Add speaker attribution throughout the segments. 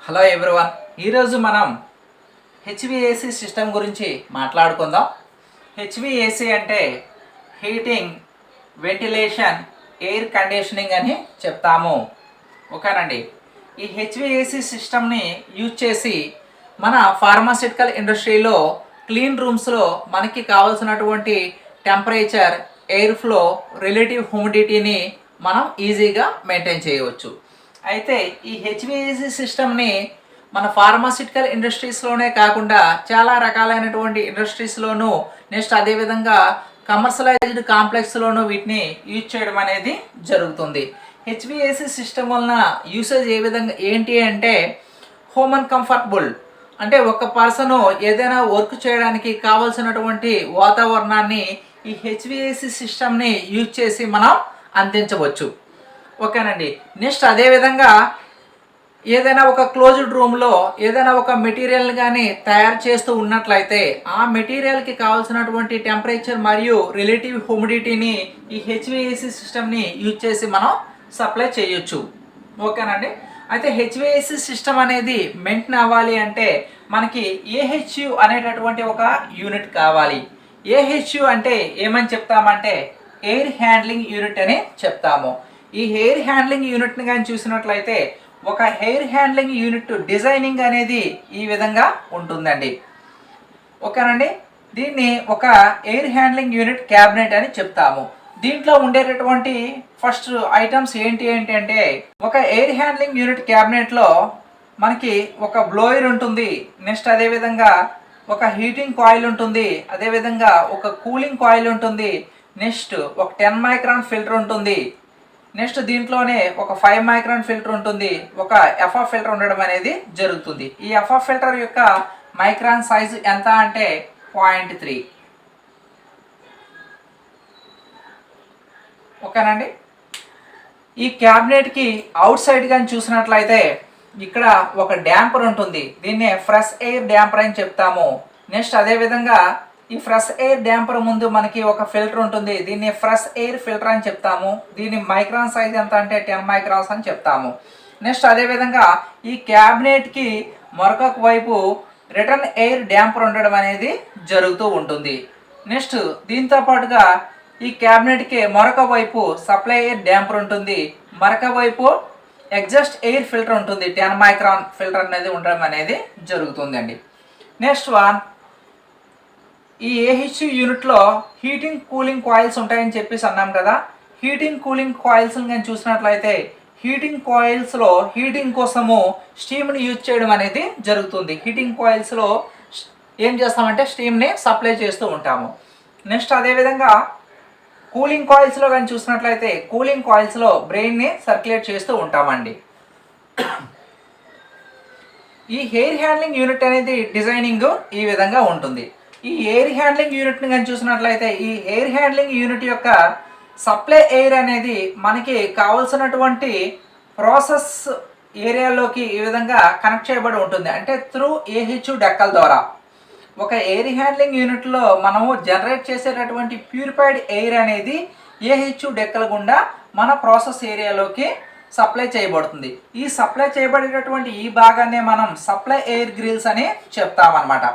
Speaker 1: Hello everyone, ఈరోజు మనం HVAC system గురించి మాట్లాడుకుందాం. హెచ్విఏసి అంటే హీటింగ్, వెంటిలేషన్, ఎయిర్ కండిషనింగ్ అని చెప్తాము. ఓకేనండి. ఈ హెచ్విఏసి సిస్టమ్ని యూజ్ చేసి మన ఫార్మాస్యూటికల్ ఇండస్ట్రీలో క్లీన్ రూమ్స్లో మనకి కావాల్సినటువంటి టెంపరేచర్, ఎయిర్ ఫ్లో, రిలేటివ్ హ్యూమిడిటీని మనం ఈజీగా మెయింటైన్ చేయవచ్చు. అయితే ఈ హెచ్విఏసి సిస్టమ్ని మన ఫార్మాస్యూటికల్ ఇండస్ట్రీస్లోనే కాకుండా చాలా రకాలైనటువంటి ఇండస్ట్రీస్లోనూ, నెక్స్ట్ అదేవిధంగా కమర్షియలైజ్డ్ కాంప్లెక్స్లోనూ వీటిని యూజ్ చేయడం అనేది జరుగుతుంది. హెచ్విఏసి సిస్టమ్ వలన యూసేజ్ ఏ విధంగా ఏంటి అంటే, హోమ్ అండ్ కంఫర్టబుల్ అంటే ఒక పర్సన్ ఏదైనా వర్క్ చేయడానికి కావాల్సినటువంటి వాతావరణాన్ని ఈ హెచ్విఏసి సిస్టమ్ని యూజ్ చేసి మనం అందించవచ్చు. ఓకేనండి. నెక్స్ట్ అదేవిధంగా ఏదైనా ఒక క్లోజ్డ్ రూమ్లో ఏదైనా ఒక మెటీరియల్ కానీ తయారు చేస్తూ ఉన్నట్లయితే ఆ మెటీరియల్కి కావాల్సినటువంటి టెంపరేచర్ మరియు రిలేటివ్ హ్యూమిడిటీని ఈ హెచ్విఏసి సిస్టమ్ని యూజ్ చేసి మనం సప్లై చేయొచ్చు. ఓకేనండి. అయితే హెచ్విఏసి సిస్టమ్ అనేది మెయింటైన్ అవ్వాలి అంటే మనకి AHU అనేటటువంటి ఒక యూనిట్ కావాలి. AHU అంటే ఏమని చెప్తామంటే ఎయిర్ హ్యాండ్లింగ్ యూనిట్ అని చెప్తాము. ఈ ఎయిర్ హ్యాండ్లింగ్ యూనిట్ని కానీ చూసినట్లయితే ఒక ఎయిర్ హ్యాండ్లింగ్ యూనిట్ డిజైనింగ్ అనేది ఈ విధంగా ఉంటుందండి. ఓకేనండి. దీన్ని ఒక ఎయిర్ హ్యాండ్లింగ్ యూనిట్ క్యాబినెట్ అని చెప్తాము. దీంట్లో ఉండేటటువంటి ఫస్ట్ ఐటమ్స్ ఏంటి అంటే ఒక ఎయిర్ హ్యాండ్లింగ్ యూనిట్ క్యాబినెట్లో మనకి ఒక బ్లోయర్ ఉంటుంది. నెక్స్ట్ అదేవిధంగా ఒక హీటింగ్ కాయిల్ ఉంటుంది. అదేవిధంగా ఒక కూలింగ్ కాయిల్ ఉంటుంది. నెక్స్ట్ ఒక 10 మైక్రాన్ ఫిల్టర్ ఉంటుంది. నెక్స్ట్ దీంట్లోనే ఒక 5 మైక్రాన్ ఫిల్టర్ ఉంటుంది. ఒక HEPA ఫిల్టర్ ఉండడం అనేది జరుగుతుంది. ఈ HEPA ఫిల్టర్ యొక్క మైక్రాన్ సైజు ఎంత అంటే 0.3. ఓకేనండి. ఈ క్యాబినెట్కి అవుట్ సైడ్ కానీ చూసినట్లయితే ఇక్కడ ఒక డ్యాంపర్ ఉంటుంది. దీన్నే ఫ్రెష్ ఎయిర్ డ్యాంపర్ అని చెప్తాము. నెక్స్ట్ అదేవిధంగా ఈ ఫ్రెష్ ఎయిర్ డ్యాంపర్ ముందు మనకి ఒక ఫిల్టర్ ఉంటుంది. దీన్ని ఫ్రెష్ ఎయిర్ ఫిల్టర్ అని చెప్తాము. దీని మైక్రాన్ సైజ్ ఎంత అంటే 10 మైక్రాన్స్ అని చెప్తాము. నెక్స్ట్ అదేవిధంగా ఈ క్యాబినెట్కి మరొక వైపు రిటర్న్ ఎయిర్ డ్యాంపర్ ఉండడం అనేది జరుగుతూ ఉంటుంది. నెక్స్ట్ దీంతో పాటుగా ఈ క్యాబినెట్కి మరొక వైపు సప్లై ఎయిర్ డ్యాంపర్ ఉంటుంది. మరొక వైపు ఎగ్జాస్ట్ ఎయిర్ ఫిల్టర్ ఉంటుంది. 10 మైక్రాన్ ఫిల్టర్ అనేది ఉండడం అనేది జరుగుతుందండి. నెక్స్ట్ వన్, ఈ AHU యూనిట్లో హీటింగ్ కూలింగ్ కాయిల్స్ ఉంటాయని చెప్పేసి అన్నాం కదా. హీటింగ్ కూలింగ్ కాయిల్స్ని కానీ చూసినట్లయితే హీటింగ్ కాయిల్స్లో హీటింగ్ కోసము స్టీమ్ని యూజ్ చేయడం అనేది జరుగుతుంది. హీటింగ్ కాయిల్స్లో ఏం చేస్తామంటే స్టీమ్ని సప్లై చేస్తూ ఉంటాము. నెక్స్ట్ అదేవిధంగా కూలింగ్ కాయిల్స్లో కానీ చూసినట్లయితే కూలింగ్ కాయిల్స్లో బ్రెయిన్ని సర్క్యులేట్ చేస్తూ ఉంటామండి. ఈ ఎయిర్ హ్యాండ్లింగ్ యూనిట్ అనేది డిజైనింగ్ ఈ విధంగా ఉంటుంది. ఈ ఎయిర్ హ్యాండ్లింగ్ యూనిట్ని కానీ చూసినట్లయితే ఈ ఎయిర్ హ్యాండ్లింగ్ యూనిట్ యొక్క సప్లై ఎయిర్ అనేది మనకి కావాల్సినటువంటి ప్రాసెస్ ఏరియాలోకి ఈ విధంగా కనెక్ట్ చేయబడి ఉంటుంది. అంటే త్రూ AHU డెక్కల ద్వారా ఒక ఎయిర్ హ్యాండ్లింగ్ యూనిట్లో మనము జనరేట్ చేసేటటువంటి ప్యూరిఫైడ్ ఎయిర్ అనేది AHU డెక్కల గుండా మన ప్రాసెస్ ఏరియాలోకి సప్లై చేయబడుతుంది. ఈ సప్లై చేయబడేటటువంటి ఈ భాగాన్నే మనం సప్లై ఎయిర్ గ్రిల్స్ అని చెప్తామన్నమాట.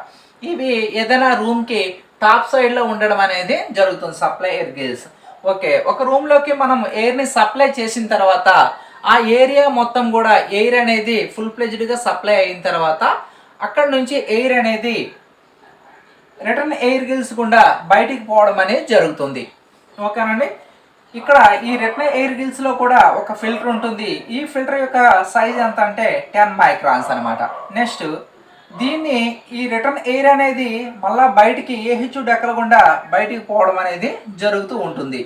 Speaker 1: ఇవి ఏదైనా రూమ్కి టాప్ సైడ్లో ఉండడం అనేది జరుగుతుంది, సప్లై ఎయిర్ గ్రిల్స్. ఓకే, ఒక రూమ్లోకి మనం ఎయిర్ని సప్లై చేసిన తర్వాత ఆ ఏరియా మొత్తం కూడా ఎయిర్ అనేది ఫుల్ ఫ్లెజ్డ్గా సప్లై అయిన తర్వాత అక్కడ నుంచి ఎయిర్ అనేది రిటర్న్ ఎయిర్ గ్రిల్స్ గుండా బయటికి పోవడం అనేది జరుగుతుంది. ఓకేనండి. ఇక్కడ ఈ రిటర్న్ ఎయిర్ గ్రిల్స్లో కూడా ఒక ఫిల్టర్ ఉంటుంది. ఈ ఫిల్టర్ యొక్క సైజ్ ఎంత అంటే 10 మైక్రాన్స్ అనమాట. నెక్స్ట్ దీన్ని ఈ రిటర్న్ ఎయిర్ అనేది మళ్ళీ బయటికి AHU డెక్కల గుండా బయటికి పోవడం అనేది జరుగుతూ ఉంటుంది.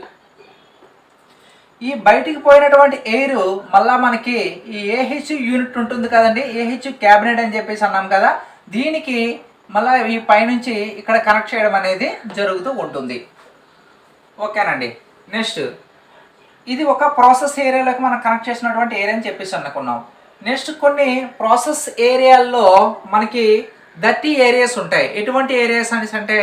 Speaker 1: ఈ బయటికి పోయినటువంటి ఎయిర్ మళ్ళీ మనకి ఈ AHU యూనిట్ ఉంటుంది కదండి, AHU క్యాబినెట్ అని చెప్పేసి అన్నాం కదా, దీనికి మళ్ళీ ఈ పైనుంచి ఇక్కడ కనెక్ట్ చేయడం అనేది జరుగుతూ ఉంటుంది. ఓకేనండి. నెక్స్ట్ ఇది ఒక ప్రాసెస్ ఏరియాలోకి మనం కనెక్ట్ చేసినటువంటి ఏరియా అని చెప్పేసి అనుకున్నాం. నెక్స్ట్ కొన్ని ప్రాసెస్ ఏరియాల్లో మనకి డర్టీ ఏరియాస్ ఉంటాయి. ఎటువంటి ఏరియాస్ అంటే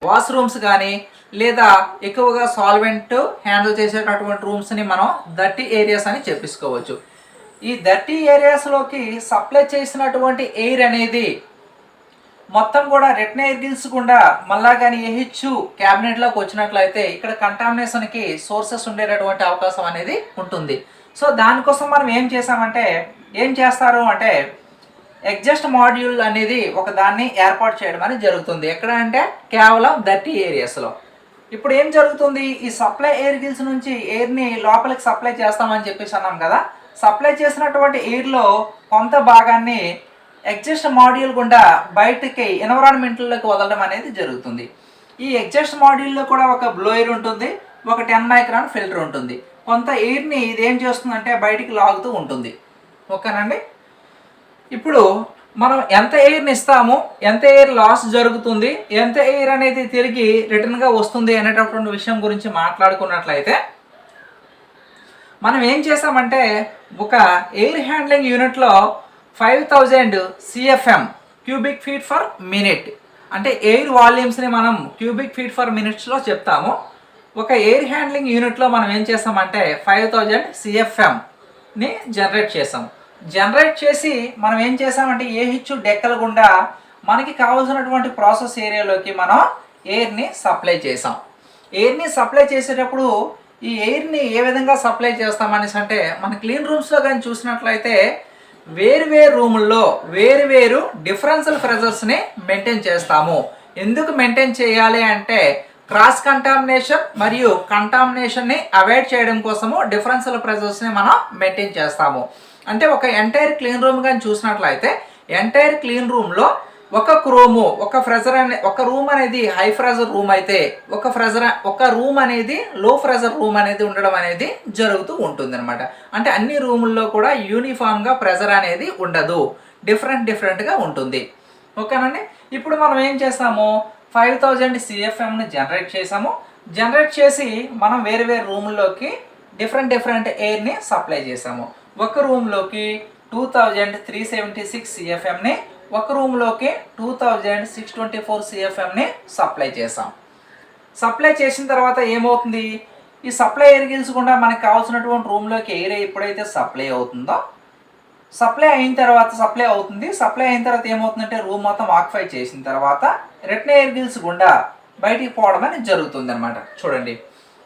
Speaker 1: వాష్రూమ్స్ కానీ లేదా ఎక్కువగా సాల్వెంట్ హ్యాండిల్ చేసేటటువంటి రూమ్స్ని మనం డర్టీ ఏరియాస్ అని చెప్పేసుకోవచ్చు. ఈ డర్టీ ఏరియాస్లోకి సప్లై చేసినటువంటి ఎయిర్ అనేది మొత్తం కూడా రిటర్న్ ఎయిర్ గిల్స్ గుండా మళ్ళా కానీ AHU క్యాబినెట్లోకి వచ్చినట్లయితే ఇక్కడ కంటామినేషన్కి సోర్సెస్ ఉండేటటువంటి అవకాశం అనేది ఉంటుంది. సో దానికోసం మనం ఏం చేస్తారు అంటే ఎగ్జాస్ట్ మాడ్యూల్ అనేది ఒక దాన్ని ఏర్పాటు చేయడం అనేది జరుగుతుంది. ఎక్కడ అంటే కేవలం డర్టీ ఏరియాస్లో. ఇప్పుడు ఏం జరుగుతుంది, ఈ సప్లై ఎయిర్ గిల్స్ నుంచి ఎయిర్ని లోపలికి సప్లై చేస్తామని చెప్పేసి అన్నాం కదా. సప్లై చేసినటువంటి ఎయిర్లో కొంత భాగాన్ని ఎగ్జాస్ట్ మాడ్యూల్ గుండా బయటికి ఎన్విరాన్మెంట్లోకి వదలడం అనేది జరుగుతుంది. ఈ ఎగ్జాస్ట్ మాడ్యూల్లో కూడా ఒక బ్లోయర్ ఉంటుంది, ఒక 10 మైక్రాన్ ఫిల్టర్ ఉంటుంది. కొంత ఎయిర్ని ఇది ఏం చేస్తుందంటే బయటికి లాగుతూ ఉంటుంది. ఓకేనండి. ఇప్పుడు మనం ఎంత ఎయిర్ని ఇస్తాము, ఎంత ఎయిర్ లాస్ జరుగుతుంది, ఎంత ఎయిర్ అనేది తిరిగి రిటర్న్గా వస్తుంది అనేటటువంటి విషయం గురించి మాట్లాడుకున్నట్లయితే మనం ఏం చేసామంటే ఒక ఎయిర్ హ్యాండ్లింగ్ యూనిట్లో 5000 CFM cubic feet for minute అంటే ఎయిర్ వాల్యూమ్స్ని మనం క్యూబిక్ ఫీట్ ఫర్ మినిట్స్లో చెప్తాము. ఒక ఎయిర్ హ్యాండ్లింగ్ యూనిట్లో మనం ఏం చేసామంటే 5000 CFMని జనరేట్ చేసి మనం ఏం చేసామంటే AHU డెక్కల గుండా మనకి కావాల్సినటువంటి ప్రాసెస్ ఏరియాలోకి మనం ఎయిర్ని సప్లై చేసాం. ఎయిర్ని సప్లై చేసేటప్పుడు ఈ ఎయిర్ని ఏ విధంగా సప్లై చేస్తామనేసి అంటే మన క్లీన్ రూమ్స్లో కానీ చూసినట్లయితే వేరు రూముల్లో వేరు డిఫరెన్షియల్ ప్రెజర్స్ని మెయింటైన్ చేస్తాము. ఎందుకు మెయింటైన్ చేయాలి అంటే క్రాస్ కంటామినేషన్ మరియు కంటామినేషన్ని అవాయిడ్ చేయడం కోసము డిఫరెన్షియల్ ప్రెజర్స్ని మనం మెయింటైన్ చేస్తాము. అంటే ఒక ఎంటైర్ క్లీన్ రూమ్ కానీ చూసినట్లయితే ఎంటైర్ క్లీన్ రూమ్లో ఒక రూమ్ అనేది హై ప్రెజర్ రూమ్ అయితే ఒక రూమ్ అనేది లో ప్రెజర్ రూమ్ అనేది ఉండడం అనేది జరుగుతూ ఉంటుంది అనమాట. అంటే అన్ని రూముల్లో కూడా యూనిఫామ్గా ప్రెజర్ అనేది ఉండదు, డిఫరెంట్గా ఉంటుంది. ఓకేనండి. ఇప్పుడు మనం ఏం చేస్తాము, 5000 CFMని జనరేట్ చేసి మనం వేరు రూముల్లోకి డిఫరెంట్ ఎయిర్ని సప్లై చేసాము. ఒక రూమ్లోకి 2376 CFMని, ఒక రూమ్లోకి 2624 CFMని సప్లై చేసాం. సప్లై చేసిన తర్వాత ఏమవుతుంది, ఈ సప్లై ఎయిర్ గిల్స్ గుండా మనకు కావాల్సినటువంటి రూమ్లోకి ఎయిర్ ఎప్పుడైతే సప్లై అవుతుందో సప్లై అయిన తర్వాత ఏమవుతుందంటే రూమ్ మొత్తం ఆక్యుపై చేసిన తర్వాత రిటర్న్ ఎయిర్ గిల్స్ గుండా బయటికి పోవడం అనేది జరుగుతుంది అనమాట. చూడండి,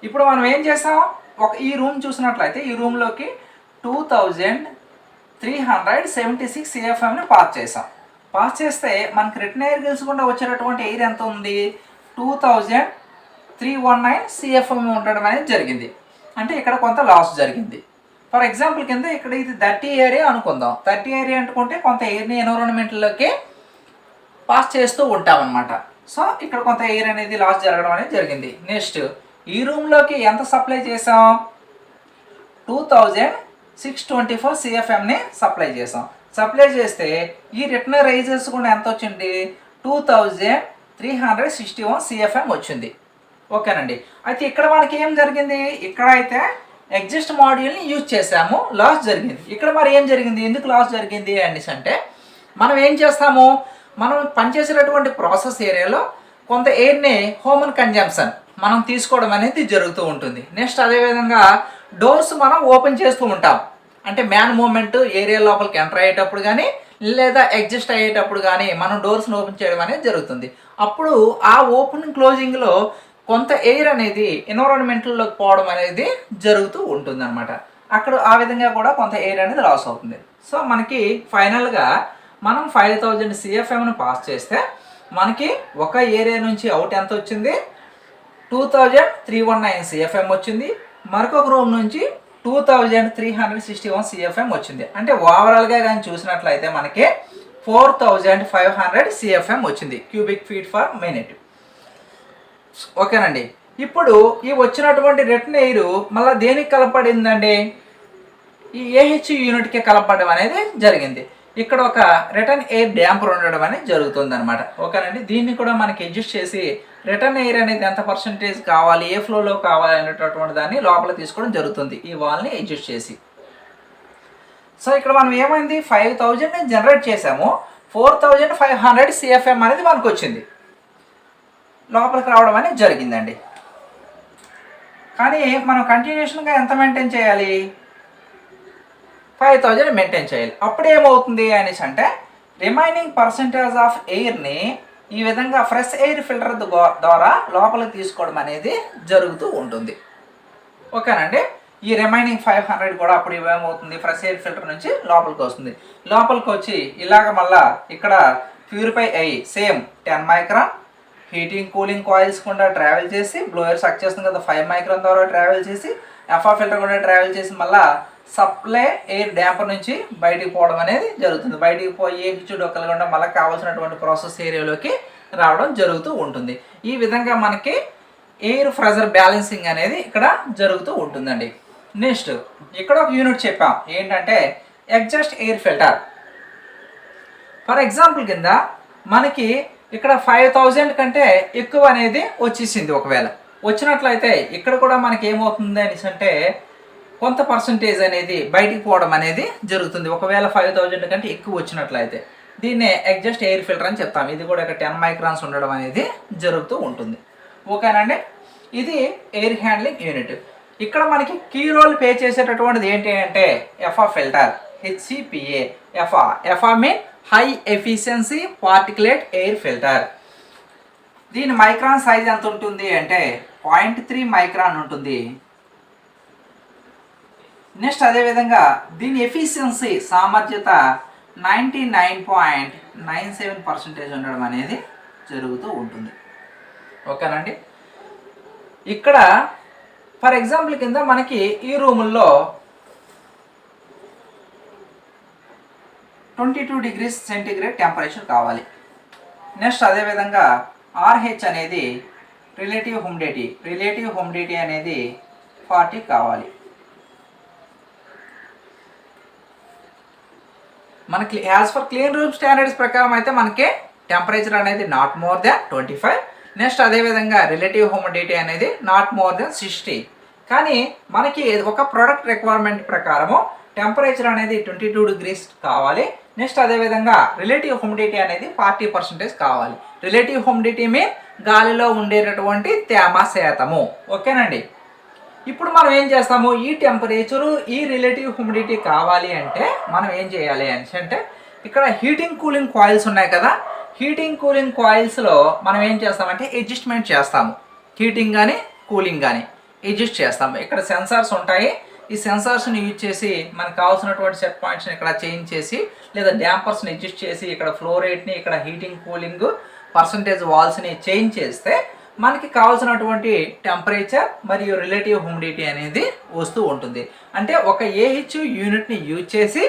Speaker 1: ఇప్పుడు మనం ఏం చేసాం, ఈ రూమ్ చూసినట్లయితే ఈ రూమ్లోకి 2376 CFMని పాస్ చేస్తే మనకి రిటర్న్ ఎయిర్ గిల్స్ గుండా వచ్చేటటువంటి ఎయిర్ ఎంత ఉంది, 2319 CFM ఉండడం అనేది జరిగింది. అంటే ఇక్కడ కొంత లాస్ జరిగింది. ఫర్ ఎగ్జాంపుల్ కింద ఇక్కడ ఇది 30 ఏరియా అనుకుందాం. 30 ఏరియా అనుకుంటే కొంత ఎయిర్ని ఎన్విరాన్మెంట్లోకి పాస్ చేస్తూ ఉంటామన్నమాట. సో ఇక్కడ కొంత ఎయిర్ అనేది లాస్ జరగడం అనేది జరిగింది. నెక్స్ట్ ఈ రూమ్లోకి ఎంత సప్లై చేసాం, 2624 CFMని సప్లై చేస్తే ఈ రిటర్న్ రైజెస్ కూడా ఎంత వచ్చింది, 2361 CFM వచ్చింది. ఓకేనండి. అయితే ఇక్కడ మనకి ఏం జరిగింది, ఇక్కడ అయితే ఎగ్జిస్ట్ మాడ్యూల్ని యూజ్ చేసాము, లాస్ జరిగింది. ఇక్కడ మరి ఏం జరిగింది, ఎందుకు లాస్ జరిగింది అనేసి అంటే మనం ఏం చేస్తాము, మనం పనిచేసేటటువంటి ప్రాసెస్ ఏరియాలో కొంత ఎయిర్ని హ్యూమన్ కన్జంప్షన్ మనం తీసుకోవడం అనేది జరుగుతూ ఉంటుంది. నెక్స్ట్ అదేవిధంగా డోర్స్ మనం ఓపెన్ చేస్తూ ఉంటాం. అంటే మ్యాన్ మూమెంట్ ఏరియా లోపలికి ఎంటర్ అయ్యేటప్పుడు కానీ లేదా ఎగ్జిస్ట్ అయ్యేటప్పుడు కానీ మనం డోర్స్ని ఓపెన్ చేయడం అనేది జరుగుతుంది. అప్పుడు ఆ ఓపెన్ క్లోజింగ్లో కొంత ఎయిర్ అనేది ఎన్విరాన్మెంట్లోకి పోవడం అనేది జరుగుతూ ఉంటుంది అనమాట. అక్కడ ఆ విధంగా కూడా కొంత ఎయిర్ అనేది లాస్ అవుతుంది. సో మనకి ఫైనల్గా మనం 5000 CFMని పాస్ చేస్తే మనకి ఒక ఏరియా నుంచి అవుట్ ఎంత వచ్చింది, 2319 CFM వచ్చింది. మరొక రూమ్ నుంచి 2361 CFM వచ్చింది. అంటే ఓవరాల్గా కానీ చూసినట్లయితే మనకి 4500 CFM వచ్చింది, క్యూబిక్ ఫీట్ ఫర్ మినిట్. ఓకేనండి. ఇప్పుడు ఈ వచ్చినటువంటి రిటర్న్ ఎయిర్ మళ్ళీ దేనికి కలపడిందండి, ఈ AHU యూనిట్కి కలపడం అనేది జరిగింది. ఇక్కడ ఒక రిటర్న్ ఎయిర్ డ్యాంపర్ ఉండడం అనేది జరుగుతుంది అనమాట. ఓకేనండి. దీన్ని కూడా మనకి అడ్జస్ట్ చేసి రిటర్న్ ఎయిర్ అనేది ఎంత పర్సంటేజ్ కావాలి, ఏ ఫ్లోలో కావాలి అనేటటువంటి దాన్ని లోపల తీసుకోవడం జరుగుతుంది ఈ వాల్ని అడ్జస్ట్ చేసి. సో ఇక్కడ మనం ఏమైంది, 5000ని జనరేట్ చేసాము, 4500 CFM అనేది మనకు వచ్చింది, లోపలికి రావడం అనేది జరిగిందండి. కానీ మనం కంటిన్యూషన్గా ఎంత మెయింటైన్ చేయాలి, 5000 మెయింటైన్ చేయాలి. అప్పుడు ఏమవుతుంది అనేసి అంటే రిమైనింగ్ పర్సంటేజ్ ఆఫ్ ఎయిర్ని ఈ విధంగా ఫ్రెష్ ఎయిర్ ఫిల్టర్ ద్వారా లోపలికి తీసుకోవడం అనేది జరుగుతూ ఉంటుంది. ఓకేనండి. ఈ రిమైనింగ్ 500 కూడా అప్పుడు ఏమవుతుంది, ఫ్రెష్ ఎయిర్ ఫిల్టర్ నుంచి లోపలికి వస్తుంది. లోపలికి వచ్చి ఇలాగ మళ్ళా ఇక్కడ ప్యూరిఫై అయ్యి same 10 micron heating cooling coils కూడా ట్రావెల్ చేసి, బ్లోయర్ సక్ చేస్తుంది కదా 5 మైక్రాన్ ద్వారా ట్రావెల్ చేసి, ఎఫ్ఆ ఫిల్టర్ కూడా ట్రావెల్ చేసి మళ్ళీ సప్లై ఎయిర్ డ్యాంపర్ నుంచి బయటికి పోవడం అనేది జరుగుతుంది. బయటికి పోయి AHU డొక్కలు కూడా మళ్ళీ కావాల్సినటువంటి ప్రాసెస్ ఏరియాలోకి రావడం జరుగుతూ ఉంటుంది. ఈ విధంగా మనకి ఎయిర్ ప్రెజర్ బ్యాలెన్సింగ్ అనేది ఇక్కడ జరుగుతూ ఉంటుందండి. నెక్స్ట్ ఇక్కడ ఒక యూనిట్ చెప్పాం ఏంటంటే exhaust air filter. For example కింద మనకి ఇక్కడ 5000 కంటే ఎక్కువ అనేది వచ్చేసింది. ఒకవేళ వచ్చినట్లయితే ఇక్కడ కూడా మనకి ఏమవుతుంది అనేసి అంటే కొంత పర్సంటేజ్ అనేది బయటికి పోవడం అనేది జరుగుతుంది. ఒకవేళ 5000 కంటే ఎక్కువ వచ్చినట్లయితే దీన్నే ఎగ్జాస్ట్ ఎయిర్ ఫిల్టర్ అని చెప్తాం. ఇది కూడా ఇక్కడ 10 మైక్రాన్స్ ఉండడం అనేది జరుగుతూ ఉంటుంది. ఓకేనండి. ఇది ఎయిర్ హ్యాండ్లింగ్ యూనిట్. ఇక్కడ మనకి కీ రోల్ ప్లే చేసేటటువంటిది ఏంటి అంటే HEPA filter, HEPA. HEPA means high efficiency particulate air filter. దీని మైక్రాన్ సైజ్ ఎంత ఉంటుంది అంటే 0.3 మైక్రాన్ ఉంటుంది. నెక్స్ట్ అదేవిధంగా దీని ఎఫిషియన్సీ సామర్థ్యత 99.97% ఉండడం అనేది జరుగుతూ ఉంటుంది. ఓకేనండి. ఇక్కడ ఫర్ ఎగ్జాంపుల్ కింద మనకి ఈ రూముల్లో 22 డిగ్రీస్ సెంటీగ్రేడ్ టెంపరేచర్ కావాలి. నెక్స్ట్ అదేవిధంగా RH అనేది రిలేటివ్ హ్యూమిడిటీ అనేది 40 కావాలి. మనకి as for clean room standards ప్రకారం అయితే మనకి టెంపరేచర్ అనేది నాట్ మోర్ దాన్ 25. నెక్స్ట్ అదేవిధంగా రిలేటివ్ హ్యూమిడిటీ అనేది నాట్ మోర్ దెన్ 60. కానీ మనకి ఒక ప్రోడక్ట్ రిక్వైర్మెంట్ ప్రకారము టెంపరేచర్ అనేది 22 డిగ్రీస్ కావాలి. నెక్స్ట్ అదేవిధంగా రిలేటివ్ హ్యూమిడిటీ అనేది 40% కావాలి. రిలేటివ్ హ్యూమిడిటీ మీన్ గాలిలో ఉండేటటువంటి తేమ శాతము. ఓకేనండి. ఇప్పుడు మనం ఏం చేస్తాము, ఈ టెంపరేచరు ఈ రిలేటివ్ హ్యూమిడిటీ కావాలి అంటే మనం ఏం చేయాలి అంటే ఇక్కడ హీటింగ్ కూలింగ్ కాయిల్స్ ఉన్నాయి కదా, హీటింగ్ కూలింగ్ కాయిల్స్లో మనం ఏం చేస్తామంటే అడ్జస్ట్మెంట్ చేస్తాము. హీటింగ్ కానీ కూలింగ్ కానీ అడ్జస్ట్ చేస్తాము. ఇక్కడ సెన్సార్స్ ఉంటాయి. ఈ సెన్సార్స్ని యూజ్ చేసి మనకు కావాల్సినటువంటి సెట్ పాయింట్స్ని ఇక్కడ చేంజ్ చేసి లేదా డ్యాంపర్స్ని అడ్జస్ట్ చేసి ఇక్కడ ఫ్లో రేట్ని ఇక్కడ హీటింగ్ కూలింగ్ పర్సంటేజ్ వాల్స్ని చేంజ్ చేస్తే మనకి కావాల్సినటువంటి టెంపరేచర్ మరియు రిలేటివ్ హ్యూమిడిటీ అనేది వస్తూ ఉంటుంది. అంటే ఒక AHU యూనిట్ని యూజ్ చేసి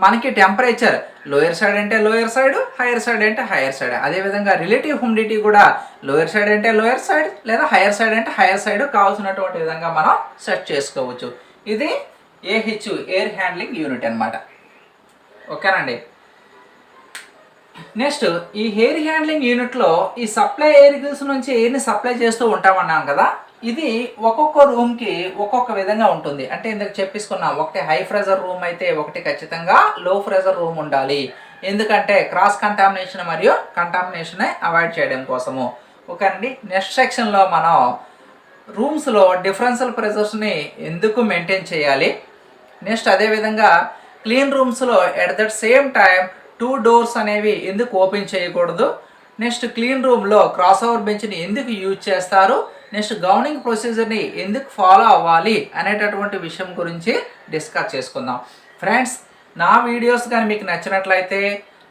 Speaker 1: మనకి టెంపరేచర్ లోయర్ సైడ్ అంటే లోయర్ సైడ్, హైయర్ సైడ్ అంటే హైయర్ సైడ్, అదేవిధంగా రిలేటివ్ హ్యూమిడిటీ కూడా లోయర్ సైడ్ అంటే లోయర్ సైడ్ లేదా హైయర్ సైడ్ అంటే హైయర్ సైడ్ కావాల్సినటువంటి విధంగా మనం సెట్ చేసుకోవచ్చు. ఇది AHU ఎయిర్ హ్యాండ్లింగ్ యూనిట్ అన్నమాట. ఓకేనండి. నెక్స్ట్ ఈ ఎయిర్ హ్యాండ్లింగ్ యూనిట్లో ఈ సప్లై ఎయిర్ గిల్స్ నుంచి ఎయిర్ని సప్లై చేస్తూ ఉంటామన్నాం కదా, ఇది ఒక్కొక్క రూమ్కి ఒక్కొక్క విధంగా ఉంటుంది. అంటే ఇందుకు చెప్పేసుకున్నాం, ఒకటి హై ప్రెజర్ రూమ్ అయితే ఒకటి ఖచ్చితంగా లో ప్రెజర్ రూమ్ ఉండాలి. ఎందుకంటే క్రాస్ కంటామినేషన్ మరియు కంటామినేషన్ అవాయిడ్ చేయడం కోసము. ఓకేనండి. నెక్స్ట్ సెక్షన్లో మనం రూమ్స్లో డిఫరెన్షియల్ ప్రెజర్స్ని ఎందుకు మెయింటైన్ చేయాలి, నెక్స్ట్ అదేవిధంగా క్లీన్ రూమ్స్లో at that same time 2 doors అనేవి ఎందుకు ఓపెన్ చేయకూడదు, నెక్స్ట్ క్లీన్ రూమ్లో క్రాస్ ఓవర్ బెంచ్ని ఎందుకు యూజ్ చేస్తారు, నెక్స్ట్ గవర్నింగ్ ప్రొసీజర్ని ఎందుకు ఫాలో అవ్వాలి అనేటటువంటి విషయం గురించి డిస్కస్ చేసుకుందాం. ఫ్రెండ్స్, నా వీడియోస్ కానీ మీకు నచ్చినట్లయితే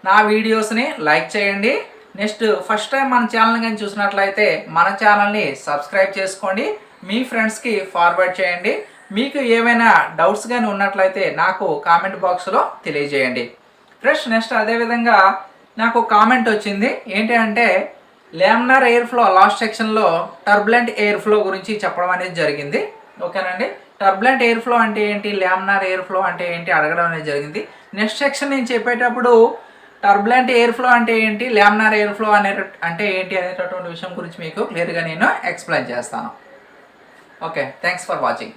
Speaker 1: నా వీడియోస్ని లైక్ చేయండి. నెక్స్ట్ ఫస్ట్ టైం మన ఛానల్ కానీ చూసినట్లయితే మన ఛానల్ని సబ్స్క్రైబ్ చేసుకోండి, మీ ఫ్రెండ్స్కి ఫార్వర్డ్ చేయండి. మీకు ఏమైనా డౌట్స్ కానీ ఉన్నట్లయితే నాకు కామెంట్ బాక్స్లో తెలియజేయండి. ఫ్రెండ్స్, నెక్స్ట్ అదేవిధంగా నాకు కామెంట్ వచ్చింది ఏంటి అంటే లామినార్ ఎయిర్ ఫ్లో లాస్ట్ సెక్షన్లో టర్బులెంట్ ఎయిర్ ఫ్లో గురించి చెప్పడం అనేది జరిగింది. ఓకేనండి. టర్బులెంట్ ఎయిర్ ఫ్లో అంటే ఏంటి, లామినార్ ఎయిర్ ఫ్లో అంటే ఏంటి అడగడం అనేది జరిగింది. నెక్స్ట్ సెక్షన్ నేను చెప్పేటప్పుడు టర్బులెంట్ ఎయిర్ ఫ్లో అంటే ఏంటి, లామినార్ ఎయిర్ ఫ్లో అంటే ఏంటి అనేటటువంటి విషయం గురించి మీకు క్లియర్గా నేను ఎక్స్ప్లెయిన్ చేస్తాను. Okay, thanks for watching.